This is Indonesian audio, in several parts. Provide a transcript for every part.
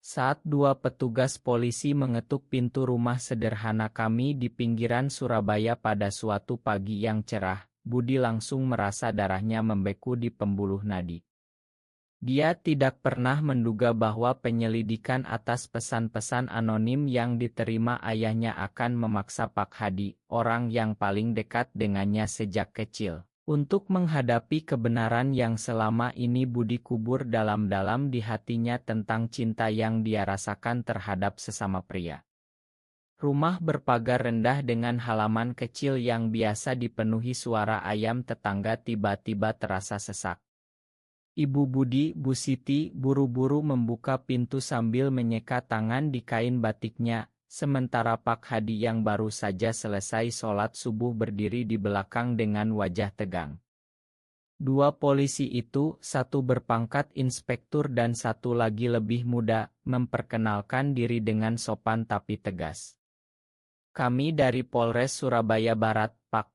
Saat dua petugas polisi mengetuk pintu rumah sederhana kami di pinggiran Surabaya pada suatu pagi yang cerah, Budi langsung merasa darahnya membeku di pembuluh nadi. Dia tidak pernah menduga bahwa penyelidikan atas pesan-pesan anonim yang diterima ayahnya akan memaksa Pak Hadi, orang yang paling dekat dengannya sejak kecil, untuk menghadapi kebenaran yang selama ini Budi kubur dalam-dalam di hatinya tentang cinta yang dia rasakan terhadap sesama pria. Rumah berpagar rendah dengan halaman kecil yang biasa dipenuhi suara ayam tetangga tiba-tiba terasa sesak. Ibu Budi, Bu Siti, buru-buru membuka pintu sambil menyeka tangan di kain batiknya, sementara Pak Hadi yang baru saja selesai sholat subuh berdiri di belakang dengan wajah tegang. Dua polisi itu, satu berpangkat inspektur dan satu lagi lebih muda, memperkenalkan diri dengan sopan tapi tegas. Kami dari Polres Surabaya Barat, Pak.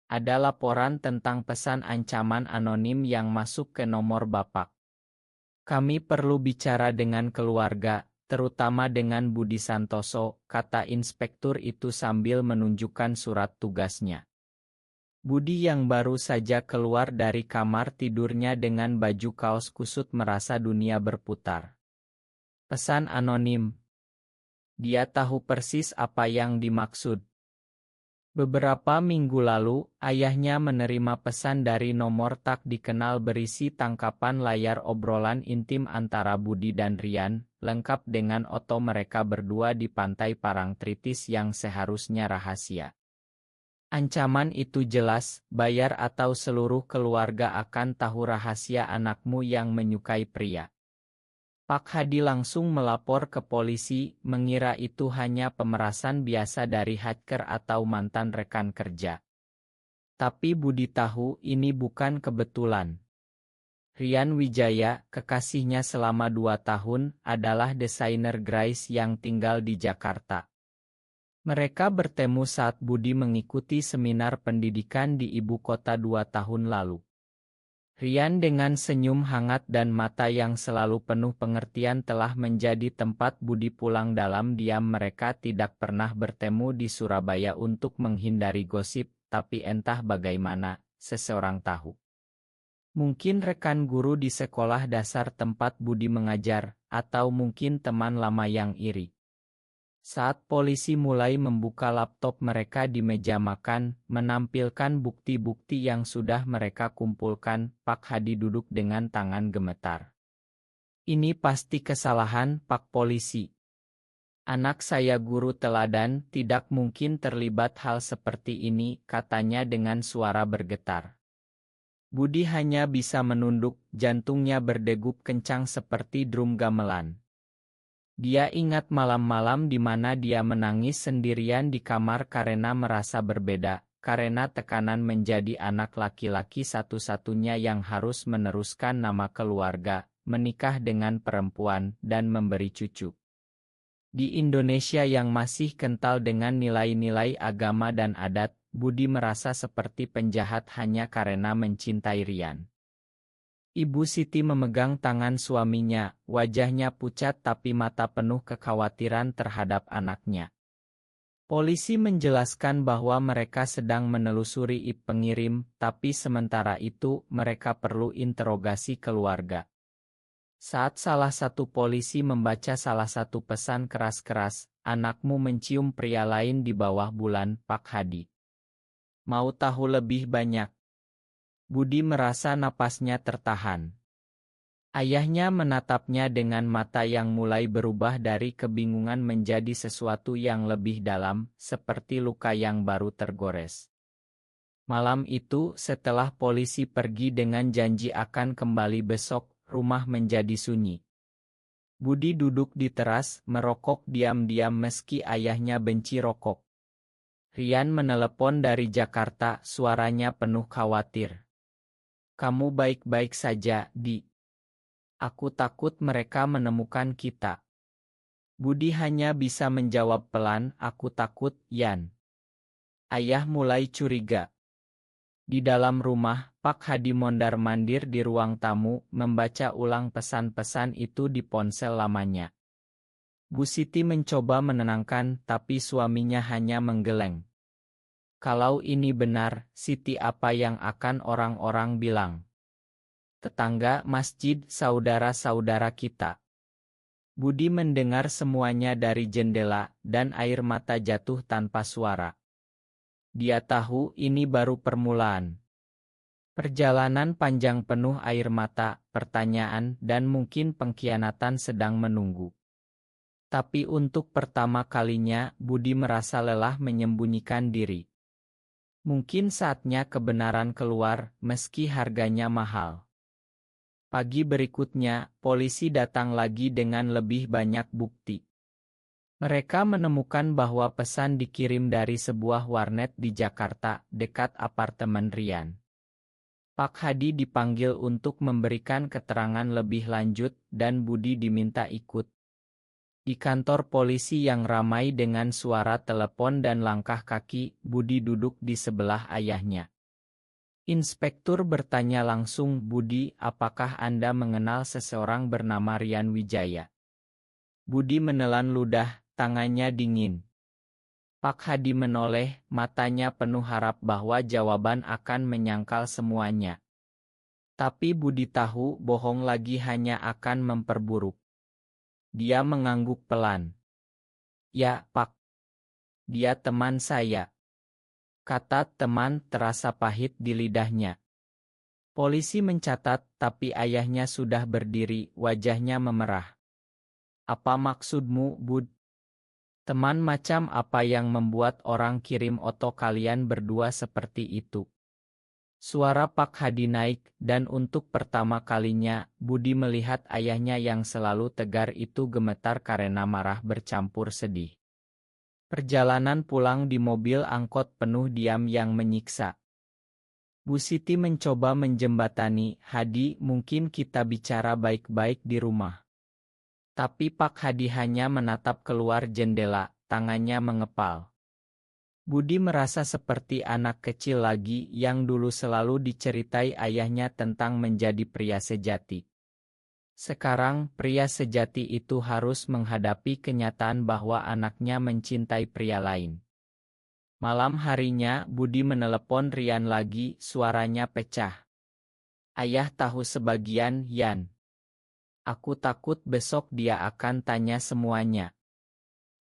Ada laporan tentang pesan ancaman anonim yang masuk ke nomor Bapak. Kami perlu bicara dengan keluarga, terutama dengan Budi Santoso, kata inspektur itu sambil menunjukkan surat tugasnya. Budi yang baru saja keluar dari kamar tidurnya dengan baju kaos kusut merasa dunia berputar. Pesan anonim. Dia tahu persis apa yang dimaksud. Beberapa minggu lalu, ayahnya menerima pesan dari nomor tak dikenal berisi tangkapan layar obrolan intim antara Budi dan Rian, lengkap dengan foto mereka berdua di pantai Parangtritis yang seharusnya rahasia. Ancaman itu jelas, bayar atau seluruh keluarga akan tahu rahasia anakmu yang menyukai pria. Pak Hadi langsung melapor ke polisi, mengira itu hanya pemerasan biasa dari hacker atau mantan rekan kerja. Tapi Budi tahu ini bukan kebetulan. Rian Wijaya, kekasihnya selama 2 tahun, adalah desainer Grace yang tinggal di Jakarta. Mereka bertemu saat Budi mengikuti seminar pendidikan di ibu kota 2 tahun lalu. Rian dengan senyum hangat dan mata yang selalu penuh pengertian telah menjadi tempat Budi pulang dalam diam. Mereka tidak pernah bertemu di Surabaya untuk menghindari gosip, tapi entah bagaimana, seseorang tahu. Mungkin rekan guru di sekolah dasar tempat Budi mengajar, atau mungkin teman lama yang iri. Saat polisi mulai membuka laptop mereka di meja makan, menampilkan bukti-bukti yang sudah mereka kumpulkan, Pak Hadi duduk dengan tangan gemetar. Ini pasti kesalahan, Pak Polisi. Anak saya guru teladan, tidak mungkin terlibat hal seperti ini, katanya dengan suara bergetar. Budi hanya bisa menunduk, jantungnya berdegup kencang seperti drum gamelan. Dia ingat malam-malam di mana dia menangis sendirian di kamar karena merasa berbeda, karena tekanan menjadi anak laki-laki satu-satunya yang harus meneruskan nama keluarga, menikah dengan perempuan, dan memberi cucu. Di Indonesia yang masih kental dengan nilai-nilai agama dan adat, Budi merasa seperti penjahat hanya karena mencintai Rian. Ibu Siti memegang tangan suaminya, wajahnya pucat tapi mata penuh kekhawatiran terhadap anaknya. Polisi menjelaskan bahwa mereka sedang menelusuri IP pengirim, tapi sementara itu mereka perlu interogasi keluarga. Saat salah satu polisi membaca salah satu pesan keras-keras, anakmu mencium pria lain di bawah bulan, Pak Hadi. Mau tahu lebih banyak? Budi merasa napasnya tertahan. Ayahnya menatapnya dengan mata yang mulai berubah dari kebingungan menjadi sesuatu yang lebih dalam, seperti luka yang baru tergores. Malam itu, setelah polisi pergi dengan janji akan kembali besok, rumah menjadi sunyi. Budi duduk di teras, merokok diam-diam meski ayahnya benci rokok. Rian menelepon dari Jakarta, suaranya penuh khawatir. Kamu baik-baik saja, Di? Aku takut mereka menemukan kita. Budi hanya bisa menjawab pelan, aku takut, Yan. Ayah mulai curiga. Di dalam rumah, Pak Hadi mondar-mandir di ruang tamu, membaca ulang pesan-pesan itu di ponsel lamanya. Bu Siti mencoba menenangkan, tapi suaminya hanya menggeleng. Kalau ini benar, Siti, apa yang akan orang-orang bilang? Tetangga, masjid, saudara-saudara kita. Budi mendengar semuanya dari jendela, dan air mata jatuh tanpa suara. Dia tahu ini baru permulaan. Perjalanan panjang penuh air mata, pertanyaan, dan mungkin pengkhianatan sedang menunggu. Tapi untuk pertama kalinya, Budi merasa lelah menyembunyikan diri. Mungkin saatnya kebenaran keluar, meski harganya mahal. Pagi berikutnya, polisi datang lagi dengan lebih banyak bukti. Mereka menemukan bahwa pesan dikirim dari sebuah warnet di Jakarta, dekat apartemen Rian. Pak Hadi dipanggil untuk memberikan keterangan lebih lanjut, dan Budi diminta ikut. Di kantor polisi yang ramai dengan suara telepon dan langkah kaki, Budi duduk di sebelah ayahnya. Inspektur bertanya langsung, "Budi, apakah Anda mengenal seseorang bernama Rian Wijaya?" Budi menelan ludah, tangannya dingin. Pak Hadi menoleh, matanya penuh harap bahwa jawaban akan menyangkal semuanya. Tapi Budi tahu bohong lagi hanya akan memperburuk. Dia mengangguk pelan. "Ya, Pak. Dia teman saya." Kata teman terasa pahit di lidahnya. Polisi mencatat, tapi ayahnya sudah berdiri, wajahnya memerah. "Apa maksudmu, Bud? Teman macam apa yang membuat orang kirim oto kalian berdua seperti itu?" Suara Pak Hadi naik, dan untuk pertama kalinya, Budi melihat ayahnya yang selalu tegar itu gemetar karena marah bercampur sedih. Perjalanan pulang di mobil angkot penuh diam yang menyiksa. Bu Siti mencoba menjembatani, "Hadi, mungkin kita bicara baik-baik di rumah." Tapi Pak Hadi hanya menatap keluar jendela, tangannya mengepal. Budi merasa seperti anak kecil lagi yang dulu selalu diceritai ayahnya tentang menjadi pria sejati. Sekarang, pria sejati itu harus menghadapi kenyataan bahwa anaknya mencintai pria lain. Malam harinya, Budi menelepon Rian lagi, suaranya pecah. "Ayah tahu sebagian, Yan. Aku takut besok dia akan tanya semuanya."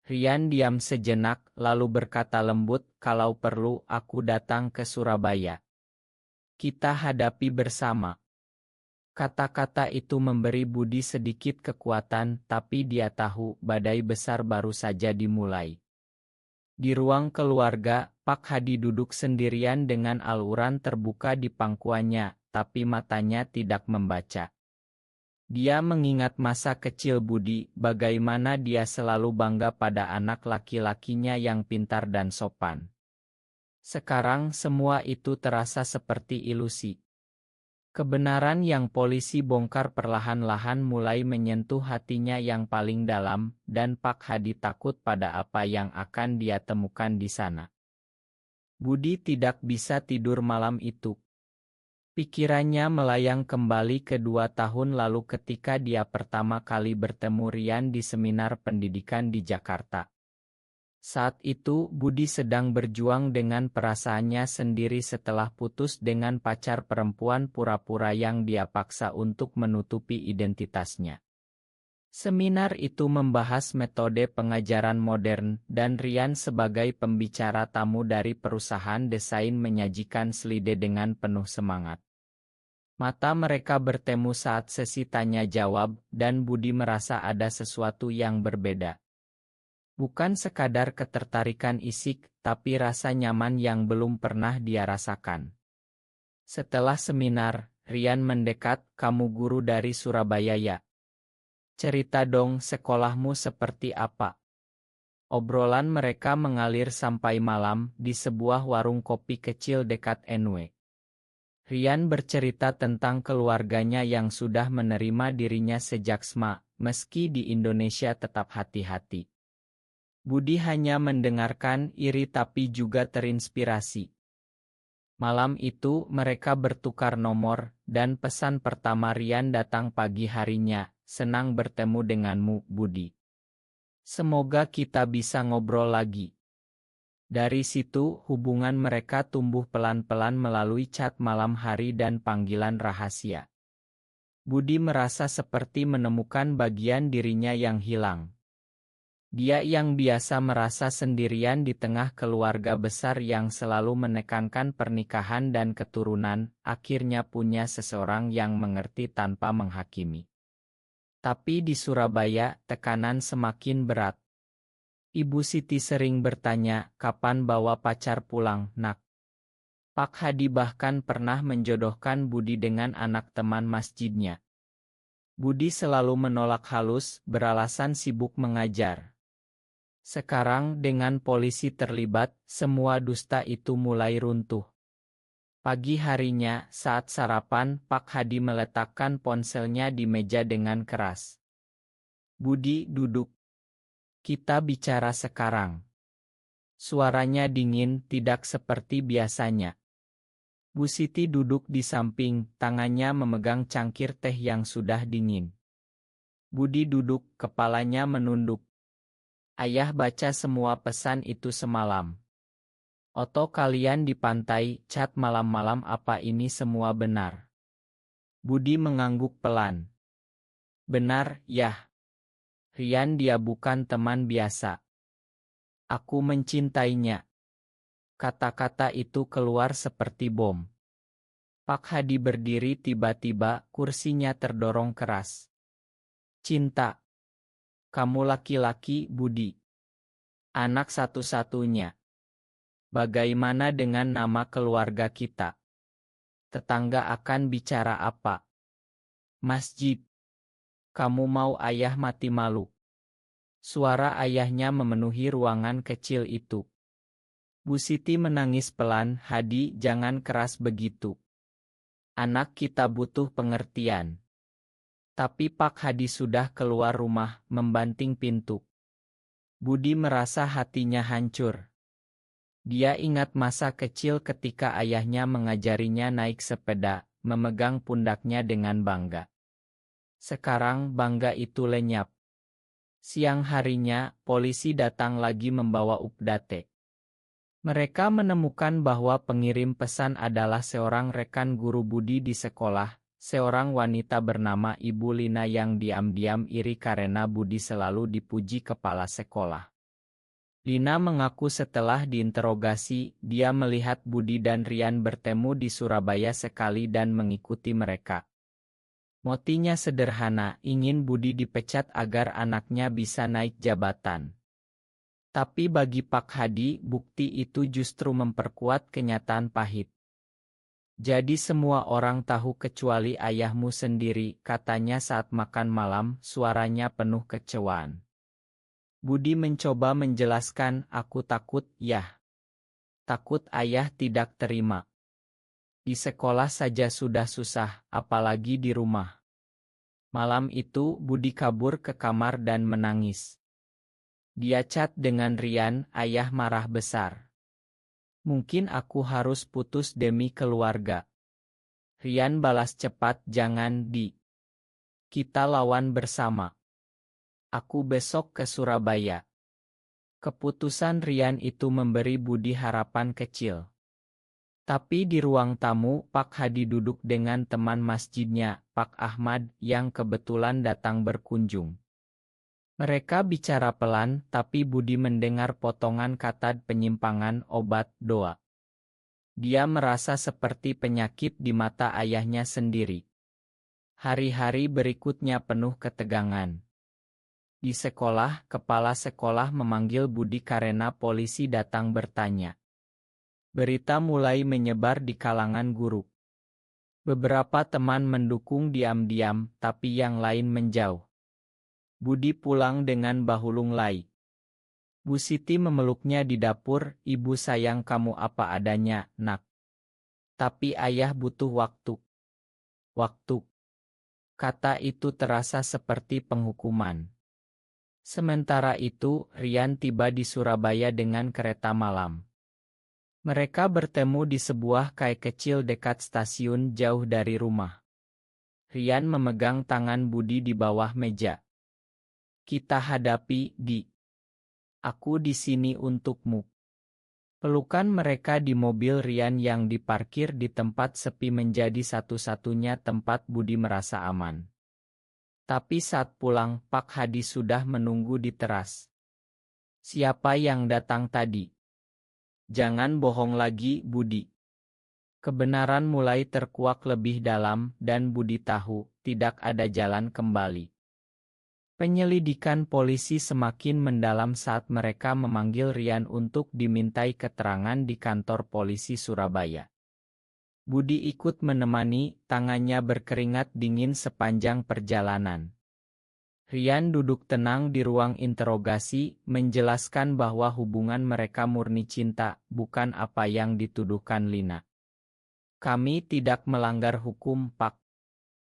Rian diam sejenak, lalu berkata lembut, "Kalau perlu, aku datang ke Surabaya. Kita hadapi bersama." Kata-kata itu memberi Budi sedikit kekuatan, tapi dia tahu badai besar baru saja dimulai. Di ruang keluarga, Pak Hadi duduk sendirian dengan Al-Quran terbuka di pangkuannya, tapi matanya tidak membaca. Dia mengingat masa kecil Budi, bagaimana dia selalu bangga pada anak laki-lakinya yang pintar dan sopan. Sekarang semua itu terasa seperti ilusi. Kebenaran yang polisi bongkar perlahan-lahan mulai menyentuh hatinya yang paling dalam, dan Pak Hadi takut pada apa yang akan dia temukan di sana. Budi tidak bisa tidur malam itu. Pikirannya melayang kembali ke 2 tahun lalu ketika dia pertama kali bertemu Rian di seminar pendidikan di Jakarta. Saat itu, Budi sedang berjuang dengan perasaannya sendiri setelah putus dengan pacar perempuan pura-pura yang dia paksa untuk menutupi identitasnya. Seminar itu membahas metode pengajaran modern, dan Rian sebagai pembicara tamu dari perusahaan desain menyajikan slide dengan penuh semangat. Mata mereka bertemu saat sesi tanya-jawab, dan Budi merasa ada sesuatu yang berbeda. Bukan sekadar ketertarikan isik, tapi rasa nyaman yang belum pernah dia rasakan. Setelah seminar, Rian mendekat, "Kamu guru dari Surabaya ya? Cerita dong sekolahmu seperti apa?" Obrolan mereka mengalir sampai malam, di sebuah warung kopi kecil dekat NW. Rian bercerita tentang keluarganya yang sudah menerima dirinya sejak SMA, meski di Indonesia tetap hati-hati. Budi hanya mendengarkan, iri tapi juga terinspirasi. Malam itu mereka bertukar nomor, dan pesan pertama Rian datang pagi harinya, "Senang bertemu denganmu, Budi. Semoga kita bisa ngobrol lagi. Dari situ, hubungan mereka tumbuh pelan-pelan melalui chat malam hari dan panggilan rahasia. Budi merasa seperti menemukan bagian dirinya yang hilang. Dia yang biasa merasa sendirian di tengah keluarga besar yang selalu menekankan pernikahan dan keturunan, akhirnya punya seseorang yang mengerti tanpa menghakimi. Tapi di Surabaya, tekanan semakin berat. Ibu Siti sering bertanya, kapan bawa pacar pulang, nak? Pak Hadi bahkan pernah menjodohkan Budi dengan anak teman masjidnya. Budi selalu menolak halus, beralasan sibuk mengajar. Sekarang dengan polisi terlibat, semua dusta itu mulai runtuh. Pagi harinya, saat sarapan, Pak Hadi meletakkan ponselnya di meja dengan keras. Budi, duduk. Kita bicara sekarang. Suaranya dingin, tidak seperti biasanya. Bu Siti duduk di samping, tangannya memegang cangkir teh yang sudah dingin. Budi duduk, kepalanya menunduk. Ayah baca semua pesan itu semalam. Oto kalian di pantai, chat malam-malam, apa ini semua benar? Budi mengangguk pelan. Benar, Yah. Rian, dia bukan teman biasa. Aku mencintainya. Kata-kata itu keluar seperti bom. Pak Hadi berdiri tiba-tiba, kursinya terdorong keras. Cinta. Kamu laki-laki, Budi. Anak satu-satunya. Bagaimana dengan nama keluarga kita? Tetangga akan bicara apa? Masjid. Kamu mau ayah mati malu? Suara ayahnya memenuhi ruangan kecil itu. Bu Siti menangis pelan, Hadi, jangan keras begitu. Anak kita butuh pengertian. Tapi Pak Hadi sudah keluar rumah, membanting pintu. Budi merasa hatinya hancur. Dia ingat masa kecil ketika ayahnya mengajarinya naik sepeda, memegang pundaknya dengan bangga. Sekarang bangga itu lenyap. Siang harinya, polisi datang lagi membawa update. Mereka menemukan bahwa pengirim pesan adalah seorang rekan guru Budi di sekolah, seorang wanita bernama Ibu Lina yang diam-diam iri karena Budi selalu dipuji kepala sekolah. Lina mengaku setelah diinterogasi, dia melihat Budi dan Rian bertemu di Surabaya sekali dan mengikuti mereka. Motinya sederhana, ingin Budi dipecat agar anaknya bisa naik jabatan. Tapi bagi Pak Hadi, bukti itu justru memperkuat kenyataan pahit. Jadi semua orang tahu kecuali ayahmu sendiri, katanya saat makan malam, suaranya penuh kecewaan. Budi mencoba menjelaskan, aku takut, Yah. Takut ayah tidak terima. Di sekolah saja sudah susah, apalagi di rumah. Malam itu, Budi kabur ke kamar dan menangis. Dia chat dengan Rian, ayah marah besar. Mungkin aku harus putus demi keluarga. Rian balas cepat, jangan, Di. Kita lawan bersama. Aku besok ke Surabaya. Keputusan Rian itu memberi Budi harapan kecil. Tapi di ruang tamu, Pak Hadi duduk dengan teman masjidnya, Pak Ahmad, yang kebetulan datang berkunjung. Mereka bicara pelan, tapi Budi mendengar potongan kata penyimpangan, obat, doa. Dia merasa seperti penyakit di mata ayahnya sendiri. Hari-hari berikutnya penuh ketegangan. Di sekolah, kepala sekolah memanggil Budi karena polisi datang bertanya. Berita mulai menyebar di kalangan guru. Beberapa teman mendukung diam-diam, tapi yang lain menjauh. Budi pulang dengan bahu lunglai. Bu Siti memeluknya di dapur, ibu sayang kamu apa adanya, nak. Tapi ayah butuh waktu. Waktu. Kata itu terasa seperti penghukuman. Sementara itu, Rian tiba di Surabaya dengan kereta malam. Mereka bertemu di sebuah kai kecil dekat stasiun jauh dari rumah. Rian memegang tangan Budi di bawah meja. Kita hadapi, Di. Aku di sini untukmu. Pelukan mereka di mobil Rian yang diparkir di tempat sepi menjadi satu-satunya tempat Budi merasa aman. Tapi saat pulang, Pak Hadi sudah menunggu di teras. Siapa yang datang tadi? Jangan bohong lagi, Budi. Kebenaran mulai terkuak lebih dalam, dan Budi tahu, tidak ada jalan kembali. Penyelidikan polisi semakin mendalam saat mereka memanggil Rian untuk dimintai keterangan di kantor polisi Surabaya. Budi ikut menemani, tangannya berkeringat dingin sepanjang perjalanan. Rian duduk tenang di ruang interogasi, menjelaskan bahwa hubungan mereka murni cinta, bukan apa yang dituduhkan Lina. Kami tidak melanggar hukum, Pak.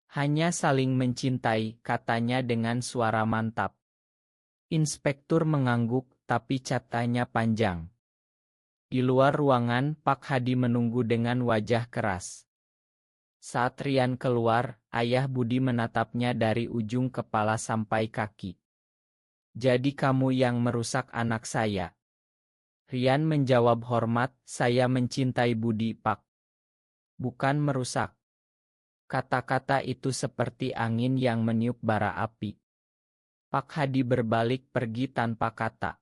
Hanya saling mencintai, katanya dengan suara mantap. Inspektur mengangguk, tapi catanya panjang. Di luar ruangan, Pak Hadi menunggu dengan wajah keras. Saat Rian keluar, ayah Budi menatapnya dari ujung kepala sampai kaki. Jadi kamu yang merusak anak saya? Rian menjawab hormat, saya mencintai Budi, Pak. Bukan merusak. Kata-kata itu seperti angin yang meniup bara api. Pak Hadi berbalik pergi tanpa kata.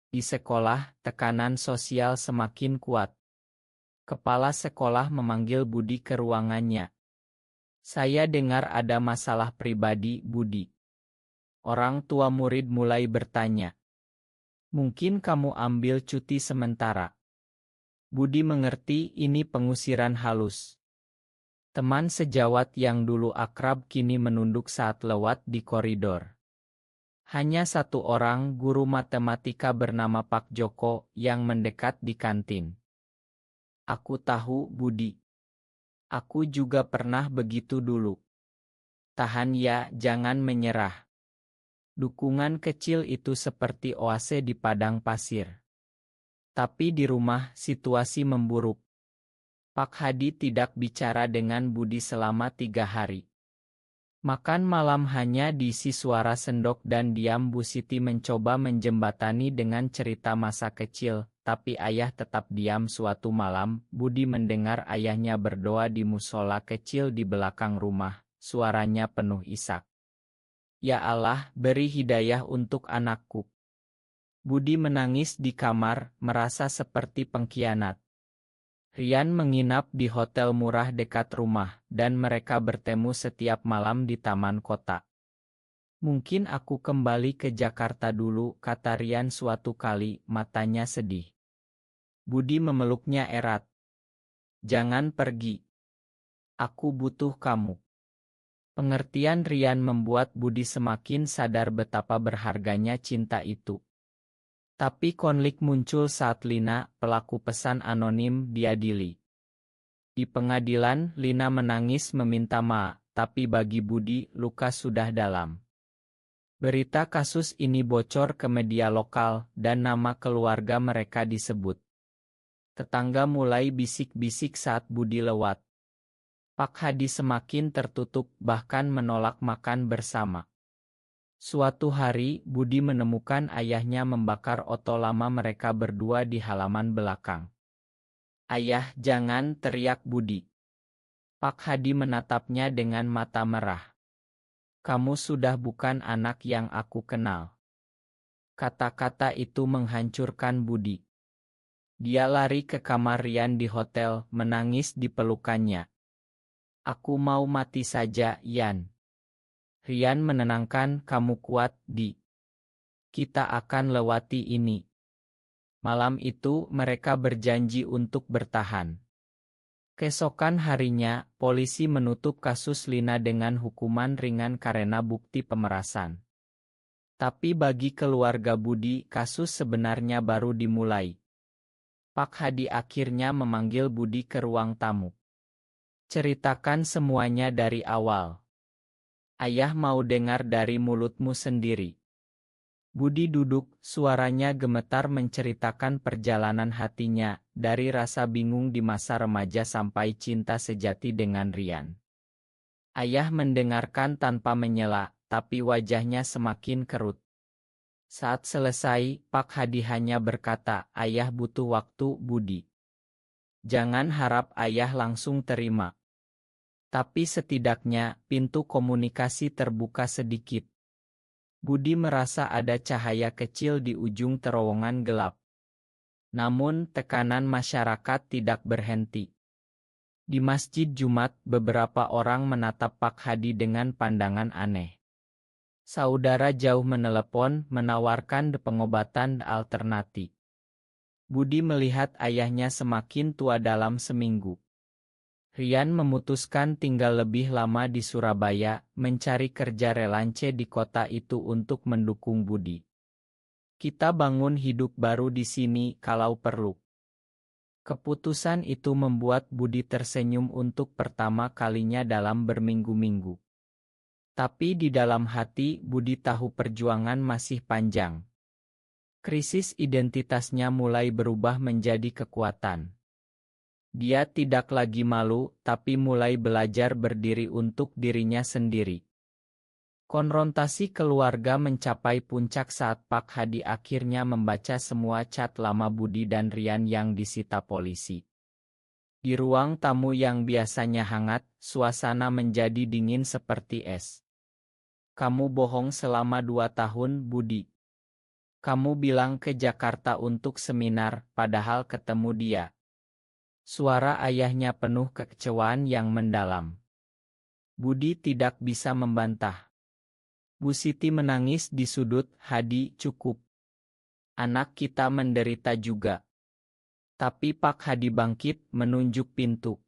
Di sekolah, tekanan sosial semakin kuat. Kepala sekolah memanggil Budi ke ruangannya. Saya dengar ada masalah pribadi, Budi. Orang tua murid mulai bertanya. Mungkin kamu ambil cuti sementara. Budi mengerti ini pengusiran halus. Teman sejawat yang dulu akrab kini menunduk saat lewat di koridor. Hanya satu orang, guru matematika bernama Pak Joko, yang mendekat di kantin. Aku tahu, Budi. Aku juga pernah begitu dulu. Tahan ya, jangan menyerah. Dukungan kecil itu seperti oase di padang pasir. Tapi di rumah, situasi memburuk. Pak Hadi tidak bicara dengan Budi selama 3 hari. Makan malam hanya diisi suara sendok dan diam. Bu Siti mencoba menjembatani dengan cerita masa kecil, tapi ayah tetap diam. Suatu malam, Budi mendengar ayahnya berdoa di musola kecil di belakang rumah, suaranya penuh isak. Ya Allah, beri hidayah untuk anakku. Budi menangis di kamar, merasa seperti pengkhianat. Rian menginap di hotel murah dekat rumah, dan mereka bertemu setiap malam di taman kota. Mungkin aku kembali ke Jakarta dulu, kata Rian suatu kali, matanya sedih. Budi memeluknya erat. Jangan pergi. Aku butuh kamu. Pengertian Rian membuat Budi semakin sadar betapa berharganya cinta itu. Tapi konflik muncul saat Lina, pelaku pesan anonim, diadili. Di pengadilan, Lina menangis meminta maaf, tapi bagi Budi, luka sudah dalam. Berita kasus ini bocor ke media lokal, dan nama keluarga mereka disebut. Tetangga mulai bisik-bisik saat Budi lewat. Pak Hadi semakin tertutup, bahkan menolak makan bersama. Suatu hari, Budi menemukan ayahnya membakar oto lama mereka berdua di halaman belakang. Ayah, jangan, teriak Budi. Pak Hadi menatapnya dengan mata merah. Kamu sudah bukan anak yang aku kenal. Kata-kata itu menghancurkan Budi. Dia lari ke kamar Rian di hotel, menangis di pelukannya. Aku mau mati saja, Yan. Rian menenangkan, kamu kuat, Di. Kita akan lewati ini. Malam itu, mereka berjanji untuk bertahan. Keesokan harinya, polisi menutup kasus Lina dengan hukuman ringan karena bukti pemerasan. Tapi bagi keluarga Budi, kasus sebenarnya baru dimulai. Pak Hadi akhirnya memanggil Budi ke ruang tamu. Ceritakan semuanya dari awal. Ayah mau dengar dari mulutmu sendiri. Budi duduk, suaranya gemetar menceritakan perjalanan hatinya, dari rasa bingung di masa remaja sampai cinta sejati dengan Rian. Ayah mendengarkan tanpa menyela, tapi wajahnya semakin kerut. Saat selesai, Pak Hadi hanya berkata, "Ayah butuh waktu, Budi. Jangan harap ayah langsung terima." Tapi setidaknya, pintu komunikasi terbuka sedikit. Budi merasa ada cahaya kecil di ujung terowongan gelap. Namun, tekanan masyarakat tidak berhenti. Di Masjid Jumat, beberapa orang menatap Pak Hadi dengan pandangan aneh. Saudara jauh menelepon, menawarkan pengobatan alternatif. Budi melihat ayahnya semakin tua dalam seminggu. Rian memutuskan tinggal lebih lama di Surabaya, mencari kerja relance di kota itu untuk mendukung Budi. "Kita bangun hidup baru di sini kalau perlu." Keputusan itu membuat Budi tersenyum untuk pertama kalinya dalam berminggu-minggu. Tapi di dalam hati, Budi tahu perjuangan masih panjang. Krisis identitasnya mulai berubah menjadi kekuatan. Dia tidak lagi malu, tapi mulai belajar berdiri untuk dirinya sendiri. Konfrontasi keluarga mencapai puncak saat Pak Hadi akhirnya membaca semua chat lama Budi dan Rian yang disita polisi. Di ruang tamu yang biasanya hangat, suasana menjadi dingin seperti es. "Kamu bohong selama 2 tahun, Budi. Kamu bilang ke Jakarta untuk seminar, padahal ketemu dia." Suara ayahnya penuh kekecewaan yang mendalam. Budi tidak bisa membantah. Bu Siti menangis di sudut. "Hadi, cukup. Anak kita menderita juga." Tapi Pak Hadi bangkit, menunjuk pintu.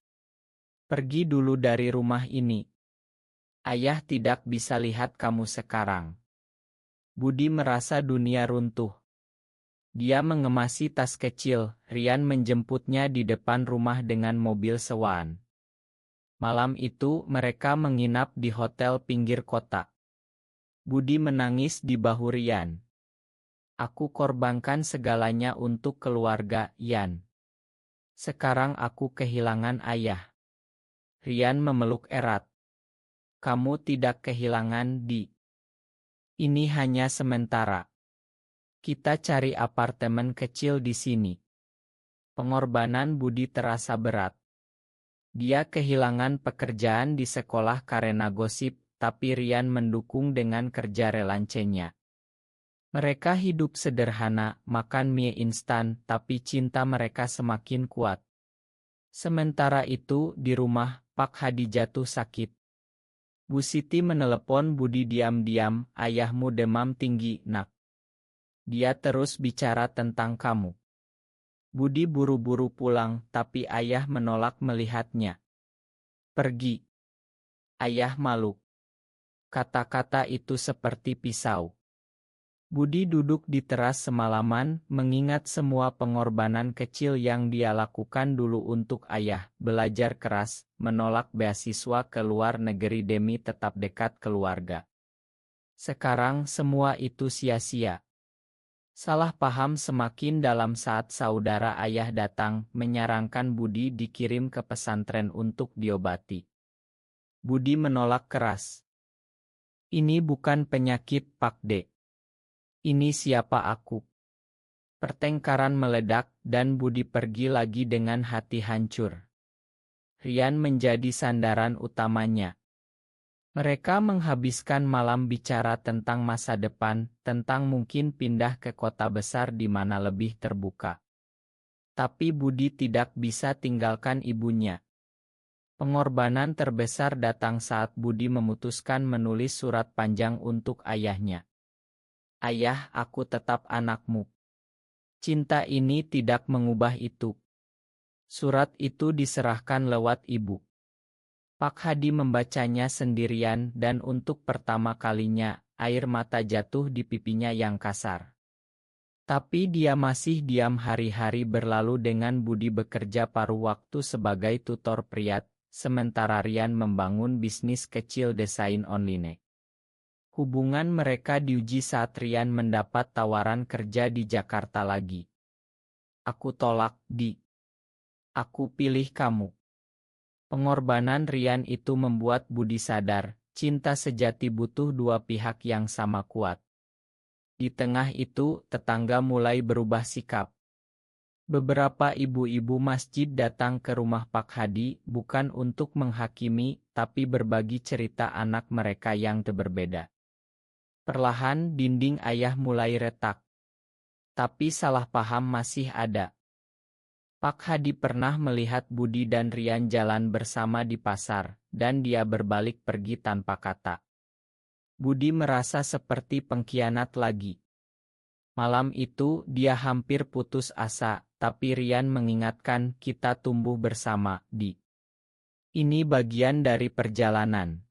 "Pergi dulu dari rumah ini. Ayah tidak bisa lihat kamu sekarang." Budi merasa dunia runtuh. Dia mengemasi tas kecil. Rian menjemputnya di depan rumah dengan mobil sewaan. Malam itu mereka menginap di hotel pinggir kota. Budi menangis di bahu Rian. "Aku korbankan segalanya untuk keluarga, Yan. Sekarang aku kehilangan ayah." Rian memeluk erat. "Kamu tidak kehilangan, Di. Ini hanya sementara. Kita cari apartemen kecil di sini." Pengorbanan Budi terasa berat. Dia kehilangan pekerjaan di sekolah karena gosip, tapi Rian mendukung dengan kerja relancenya. Mereka hidup sederhana, makan mie instan, tapi cinta mereka semakin kuat. Sementara itu, di rumah, Pak Hadi jatuh sakit. Bu Siti menelepon Budi diam-diam, "Ayahmu demam tinggi, Nak. Dia terus bicara tentang kamu." Budi buru-buru pulang, tapi ayah menolak melihatnya. "Pergi. Ayah malu." Kata-kata itu seperti pisau. Budi duduk di teras semalaman, mengingat semua pengorbanan kecil yang dia lakukan dulu untuk ayah, belajar keras, menolak beasiswa ke luar negeri demi tetap dekat keluarga. Sekarang semua itu sia-sia. Salah paham semakin dalam saat saudara ayah datang, menyarankan Budi dikirim ke pesantren untuk diobati. Budi menolak keras. "Ini bukan penyakit, Pak De. Ini siapa aku." Pertengkaran meledak, dan Budi pergi lagi dengan hati hancur. Rian menjadi sandaran utamanya. Mereka menghabiskan malam bicara tentang masa depan, tentang mungkin pindah ke kota besar di mana lebih terbuka. Tapi Budi tidak bisa tinggalkan ibunya. Pengorbanan terbesar datang saat Budi memutuskan menulis surat panjang untuk ayahnya. "Ayah, aku tetap anakmu. Cinta ini tidak mengubah itu." Surat itu diserahkan lewat ibu. Pak Hadi membacanya sendirian dan untuk pertama kalinya, air mata jatuh di pipinya yang kasar. Tapi dia masih diam. Hari-hari berlalu dengan Budi bekerja paruh waktu sebagai tutor priat, sementara Rian membangun bisnis kecil desain online. Hubungan mereka diuji saat Rian mendapat tawaran kerja di Jakarta lagi. "Aku tolak, Di. Aku pilih kamu." Pengorbanan Rian itu membuat Budi sadar, cinta sejati butuh dua pihak yang sama kuat. Di tengah itu, tetangga mulai berubah sikap. Beberapa ibu-ibu masjid datang ke rumah Pak Hadi bukan untuk menghakimi, tapi berbagi cerita anak mereka yang berbeda. Perlahan dinding ayah mulai retak. Tapi salah paham masih ada. Pak Hadi pernah melihat Budi dan Rian jalan bersama di pasar, dan dia berbalik pergi tanpa kata. Budi merasa seperti pengkhianat lagi. Malam itu dia hampir putus asa, tapi Rian mengingatkan kita tumbuh bersama, Di. Ini bagian dari perjalanan.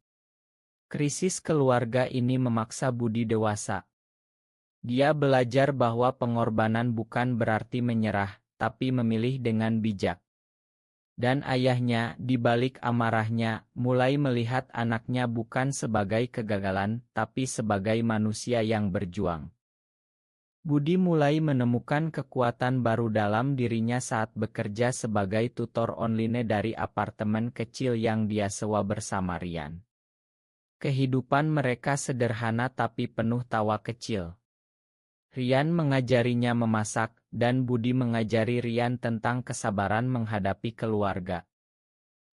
Krisis keluarga ini memaksa Budi dewasa. Dia belajar bahwa pengorbanan bukan berarti menyerah, tapi memilih dengan bijak. Dan ayahnya, di balik amarahnya, mulai melihat anaknya bukan sebagai kegagalan, tapi sebagai manusia yang berjuang. Budi mulai menemukan kekuatan baru dalam dirinya saat bekerja sebagai tutor online dari apartemen kecil yang dia sewa bersama Rian. Kehidupan mereka sederhana tapi penuh tawa kecil. Rian mengajarinya memasak, dan Budi mengajari Rian tentang kesabaran menghadapi keluarga.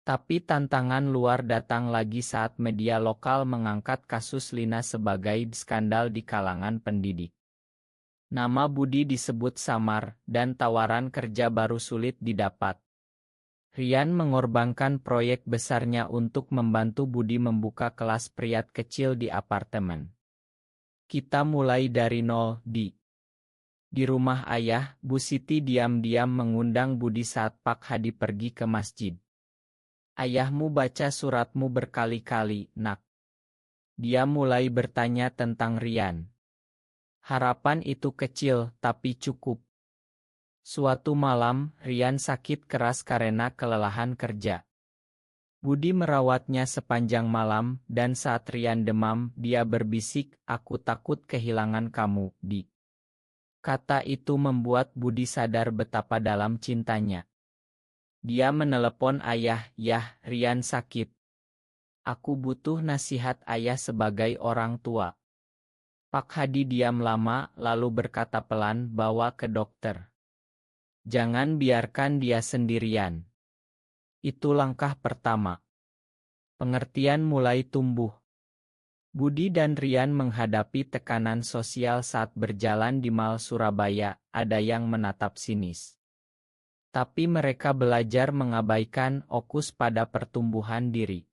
Tapi tantangan luar datang lagi saat media lokal mengangkat kasus Lina sebagai skandal di kalangan pendidik. Nama Budi disebut samar, dan tawaran kerja baru sulit didapat. Rian mengorbankan proyek besarnya untuk membantu Budi membuka kelas priat kecil di apartemen. Kita mulai dari nol, Di. Di rumah ayah, Bu Siti diam-diam mengundang Budi saat Pak Hadi pergi ke masjid. Ayahmu baca suratmu berkali-kali, nak. Dia mulai bertanya tentang Rian. Harapan itu kecil, tapi cukup. Suatu malam, Rian sakit keras karena kelelahan kerja. Budi merawatnya sepanjang malam, dan saat Rian demam, dia berbisik, "Aku takut kehilangan kamu, Di." Kata itu membuat Budi sadar betapa dalam cintanya. Dia menelepon ayah, "Yah, Rian sakit. Aku butuh nasihat ayah sebagai orang tua." Pak Hadi diam lama, lalu berkata pelan, "Bawa ke dokter. Jangan biarkan dia sendirian." Itu langkah pertama. Pengertian mulai tumbuh. Budi dan Rian menghadapi tekanan sosial saat berjalan di Mall Surabaya, ada yang menatap sinis. Tapi mereka belajar mengabaikan fokus pada pertumbuhan diri.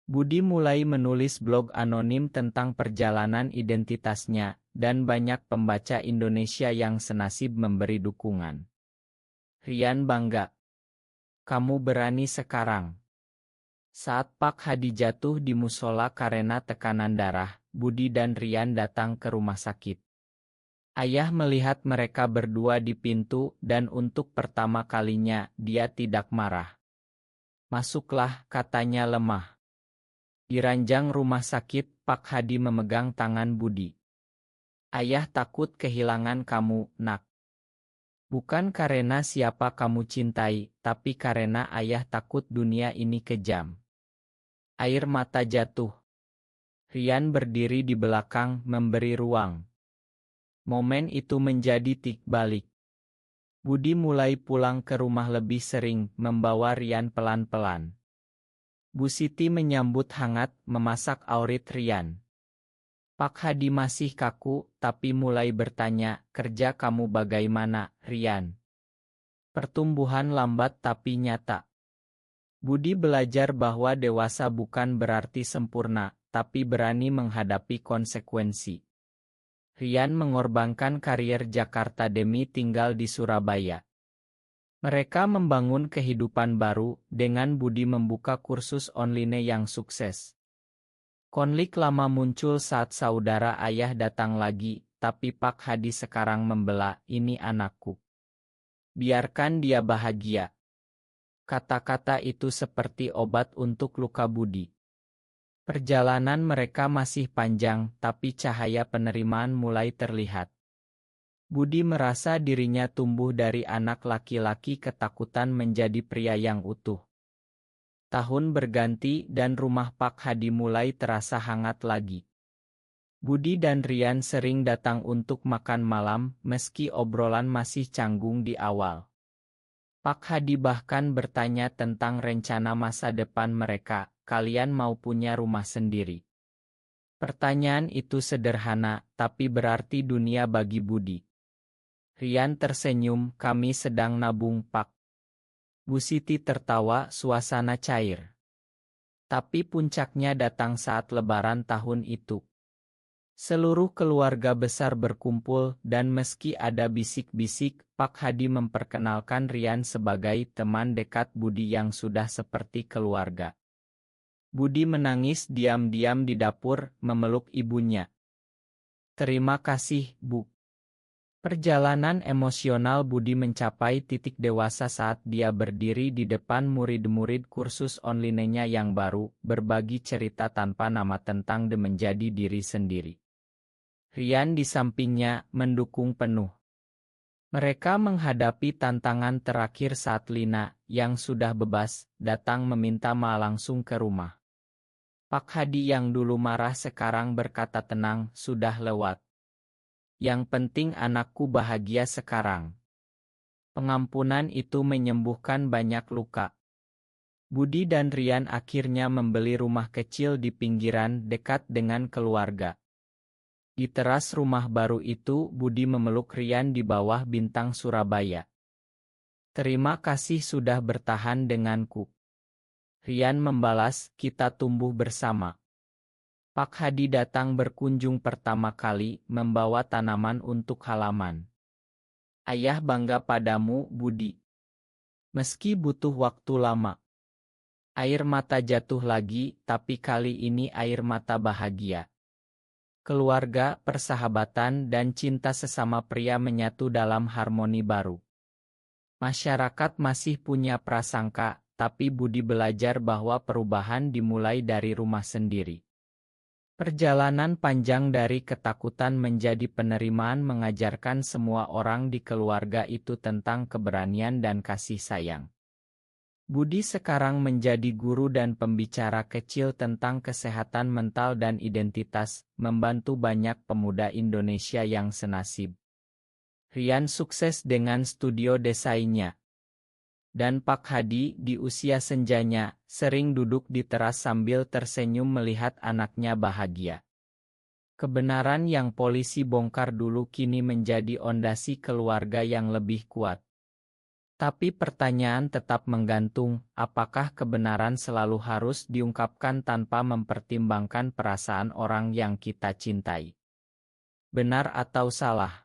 Budi mulai menulis blog anonim tentang perjalanan identitasnya, dan banyak pembaca Indonesia yang senasib memberi dukungan. Rian bangga. "Kamu berani sekarang." Saat Pak Hadi jatuh di musola karena tekanan darah, Budi dan Rian datang ke rumah sakit. Ayah melihat mereka berdua di pintu, dan untuk pertama kalinya, dia tidak marah. "Masuklah," katanya lemah. Di ranjang rumah sakit, Pak Hadi memegang tangan Budi. "Ayah takut kehilangan kamu, nak. Bukan karena siapa kamu cintai, tapi karena ayah takut dunia ini kejam." Air mata jatuh. Rian berdiri di belakang, memberi ruang. Momen itu menjadi titik balik. Budi mulai pulang ke rumah lebih sering, membawa Rian pelan-pelan. Bu Siti menyambut hangat, memasak aurit Rian. Pak Hadi masih kaku, tapi mulai bertanya, "Kerja kamu bagaimana, Rian?" Pertumbuhan lambat tapi nyata. Budi belajar bahwa dewasa bukan berarti sempurna, tapi berani menghadapi konsekuensi. Rian mengorbankan karier Jakarta demi tinggal di Surabaya. Mereka membangun kehidupan baru, dengan Budi membuka kursus online yang sukses. Konflik lama muncul saat saudara ayah datang lagi, tapi Pak Hadi sekarang membela, "Ini anakku. Biarkan dia bahagia." Kata-kata itu seperti obat untuk luka Budi. Perjalanan mereka masih panjang, tapi cahaya penerimaan mulai terlihat. Budi merasa dirinya tumbuh dari anak laki-laki ketakutan menjadi pria yang utuh. Tahun berganti dan rumah Pak Hadi mulai terasa hangat lagi. Budi dan Rian sering datang untuk makan malam, meski obrolan masih canggung di awal. Pak Hadi bahkan bertanya tentang rencana masa depan mereka, kalian mau punya rumah sendiri. Pertanyaan itu sederhana, tapi berarti dunia bagi Budi. Rian tersenyum, kami sedang nabung Pak. Bu Siti tertawa, suasana cair. Tapi puncaknya datang saat Lebaran tahun itu. Seluruh keluarga besar berkumpul, dan meski ada bisik-bisik, Pak Hadi memperkenalkan Rian sebagai teman dekat Budi yang sudah seperti keluarga. Budi menangis diam-diam di dapur, memeluk ibunya. Terima kasih, Bu. Perjalanan emosional Budi mencapai titik dewasa saat dia berdiri di depan murid-murid kursus online-nya yang baru, berbagi cerita tanpa nama tentang menjadi diri sendiri. Rian di sampingnya, mendukung penuh. Mereka menghadapi tantangan terakhir saat Lina, yang sudah bebas, datang meminta Ma langsung ke rumah. Pak Hadi yang dulu marah sekarang berkata tenang, sudah lewat. Yang penting anakku bahagia sekarang. Pengampunan itu menyembuhkan banyak luka. Budi dan Rian akhirnya membeli rumah kecil di pinggiran dekat dengan keluarga. Di teras rumah baru itu, Budi memeluk Rian di bawah bintang Surabaya. Terima kasih sudah bertahan denganku. Rian membalas, kita tumbuh bersama. Pak Hadi datang berkunjung pertama kali, membawa tanaman untuk halaman. Ayah bangga padamu, Budi. Meski butuh waktu lama. Air mata jatuh lagi, tapi kali ini air mata bahagia. Keluarga, persahabatan, dan cinta sesama pria menyatu dalam harmoni baru. Masyarakat masih punya prasangka, tapi Budi belajar bahwa perubahan dimulai dari rumah sendiri. Perjalanan panjang dari ketakutan menjadi penerimaan mengajarkan semua orang di keluarga itu tentang keberanian dan kasih sayang. Budi sekarang menjadi guru dan pembicara kecil tentang kesehatan mental dan identitas, membantu banyak pemuda Indonesia yang senasib. Rian sukses dengan studio desainnya. Dan Pak Hadi, di usia senjanya, sering duduk di teras sambil tersenyum melihat anaknya bahagia. Kebenaran yang polisi bongkar dulu kini menjadi ondasi keluarga yang lebih kuat. Tapi pertanyaan tetap menggantung, apakah kebenaran selalu harus diungkapkan tanpa mempertimbangkan perasaan orang yang kita cintai? Benar atau salah?